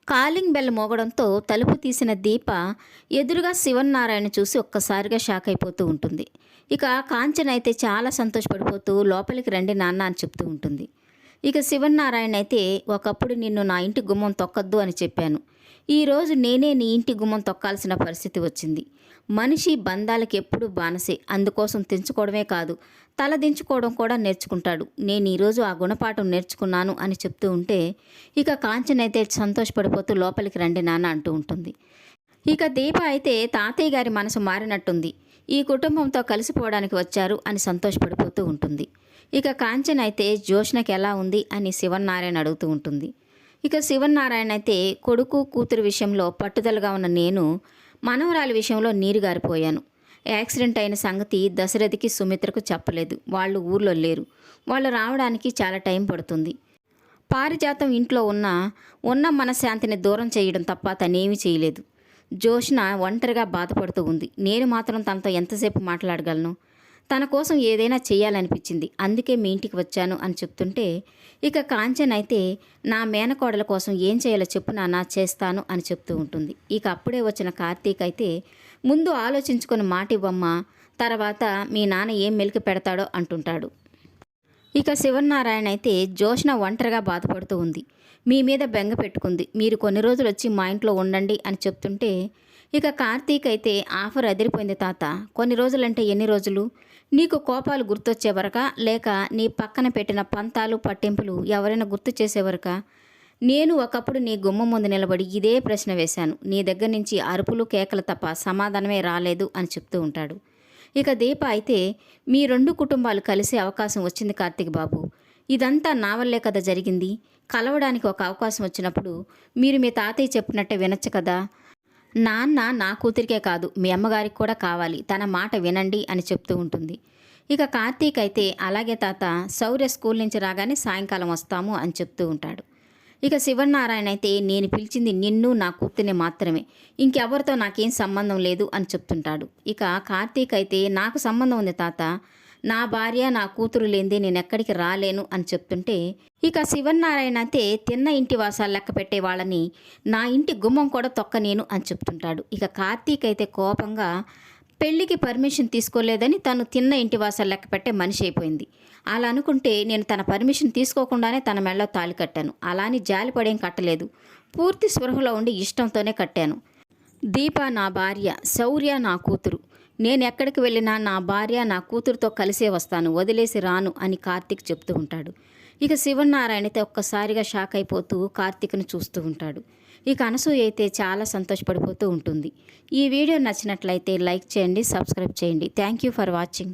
Calling bell మోగడంతో తలుపు తీసిన దీప ఎదురుగా శివన్నారాయణ చూసి ఒక్కసారిగా షాక్ అయిపోతూ ఉంటుంది. ఇక కాంచన అయితే చాలా సంతోషపడిపోతూ లోపలికి రండి నాన్న అని చెప్తూ ఉంటుంది. ఇక శివన్నారాయణ అయితే ఒకప్పుడు నిన్ను నా ఇంటి గుమ్మం తొక్కద్దు అని చెప్పాను. ఈరోజు నేనే నీ ఇంటి గుమ్మం తొక్కాల్సిన పరిస్థితి వచ్చింది. మనిషి బంధాలకి ఎప్పుడూ బానిసే. అందుకోసం తెంచుకోవడమే కాదు, తల దించుకోవడం కూడా నేర్చుకుంటాడు. నేను ఈరోజు ఆ గుణపాఠం నేర్చుకున్నాను అని చెప్తూ ఉంటే ఇక కాంచన అయితే సంతోషపడిపోతూ లోపలికి రండి నాన్న అంటూ ఉంటుంది. ఇక దీప అయితే తాతయ్య గారి మనసు మారినట్టుంది, ఈ కుటుంబంతో కలిసిపోవడానికి వచ్చారు అని సంతోషపడిపోతూ ఉంటుంది. ఇక కాంచన అయితే జోష్నకి ఎలా ఉంది అని శివన్నారాయణ అడుగుతూ ఉంటుంది. ఇక శివన్నారాయణ అయితే కొడుకు కూతురు విషయంలో పట్టుదలగా ఉన్న నేను మనవరాలి విషయంలో నీరు గారిపోయాను. యాక్సిడెంట్ అయిన సంగతి దశరథికి సుమిత్రకు చెప్పలేదు. వాళ్ళు ఊర్లో లేరు. వాళ్ళు రావడానికి చాలా టైం పడుతుంది. పారిజాతం ఇంట్లో ఉన్న మనశ్శాంతిని దూరం చేయడం తప్ప తనేమీ చేయలేదు. జోష్న ఒంటరిగా బాధపడుతూ ఉంది. నేను మాత్రం తనతో ఎంతసేపు మాట్లాడగలను? తన కోసం ఏదైనా చేయాలనిపించింది, అందుకే మీ ఇంటికి వచ్చాను అని చెప్తుంటే ఇక కాంచన్ అయితే నా మేనకోడల కోసం ఏం చేయాలో చెప్పు నాన్న, చేస్తాను అని చెప్తూ ఉంటుంది. ఇక అప్పుడే వచ్చిన కార్తీక్ అయితే ముందు ఆలోచించుకొని మాట ఇవ్వమ్మా, తర్వాత మీ నాన్న ఏం మెలికి పెడతాడో అంటుంటాడు. ఇక శివన్నారాయణ అయితే జోష్న ఒంటరిగా బాధపడుతూ ఉంది. మీ మీద బెంగ పెట్టుకుంది, మీరు కొన్ని రోజులు వచ్చి మా ఇంట్లో ఉండండి అని చెప్తుంటే ఇక కార్తీక్ అయితే ఆఫర్ అదిరిపోయింది తాత. కొన్ని రోజులంటే ఎన్ని రోజులు? నీకు కోపాలు గుర్తొచ్చేవరకా, లేక నీ పక్కన పెట్టిన పంతాలు పట్టింపులు ఎవరైనా గుర్తు చేసేవరకా? నేను ఒకప్పుడు నీ గుమ్మం ముందు నిలబడి ఇదే ప్రశ్న వేశాను. నీ దగ్గర నుంచి అరుపులు కేకలు తప్ప సమాధానమే రాలేదు అని చెప్తూ ఉంటాడు. ఇక దీప అయితే మీ రెండు కుటుంబాలు కలిసే అవకాశం వచ్చింది కార్తీక్ బాబు. ఇదంతా నా వల్లే కదా జరిగింది. కలవడానికి ఒక అవకాశం వచ్చినప్పుడు మీరు మీ తాతయ్య చెప్పినట్టే వినొచ్చు కదా. నాన్న నా కూతురికే కాదు, మీ అమ్మగారికి కూడా కావాలి, తన మాట వినండి అని చెప్తూ ఉంటుంది. ఇక కార్తీక్ అయితే అలాగే తాత, శౌర్య స్కూల్ నుంచి రాగానే సాయంకాలం వస్తాము అని చెప్తూ ఉంటాడు. ఇక శివనారాయణ అయితే నేను పిలిచింది నిన్ను నా కూతుర్ని మాత్రమే, ఇంకెవరితో నాకేం సంబంధం లేదు అని చెప్తుంటాడు. ఇక కార్తీక్ అయితే నాకు సంబంధం ఉంది తాత, నా భార్య నా కూతురు లేనిదే నేను ఎక్కడికి రాలేను అని చెప్తుంటే ఇక శివనారాయణ అయితే తిన్న ఇంటి వాసాలు లెక్క పెట్టే వాళ్ళని నా ఇంటి గుమ్మం కూడా తొక్కనేను అని చెప్తుంటాడు. ఇక కార్తీక్ అయితే కోపంగా పెళ్లికి పర్మిషన్ తీసుకోలేదని తను తిన్న ఇంటి వాసాలు లెక్క పెట్టే మనిషి అయిపోయింది. అలా అనుకుంటే నేను తన పర్మిషన్ తీసుకోకుండానే తన మెడలో తాళి కట్టాను. అలా అని జాలిపడేం కట్టలేదు, పూర్తి స్పృహలో ఉండి ఇష్టంతోనే కట్టాను. దీప నా భార్య, శౌర్య నా కూతురు. నేను ఎక్కడికి వెళ్ళినా నా భార్య నా కూతురుతో కలిసే వస్తాను, వదిలేసి రాను అని కార్తీక్ చెప్తూ ఉంటాడు. ఇక శివనారాయణ అయితే ఒక్కసారిగా షాక్ అయిపోతూ కార్తీక్ను చూస్తూ ఉంటాడు. ఇక అనసూయ అయితే చాలా సంతోషపడిపోతూ ఉంటుంది. ఈ వీడియో నచ్చినట్లయితే లైక్ చేయండి, సబ్స్క్రైబ్ చేయండి. Thank you for watching.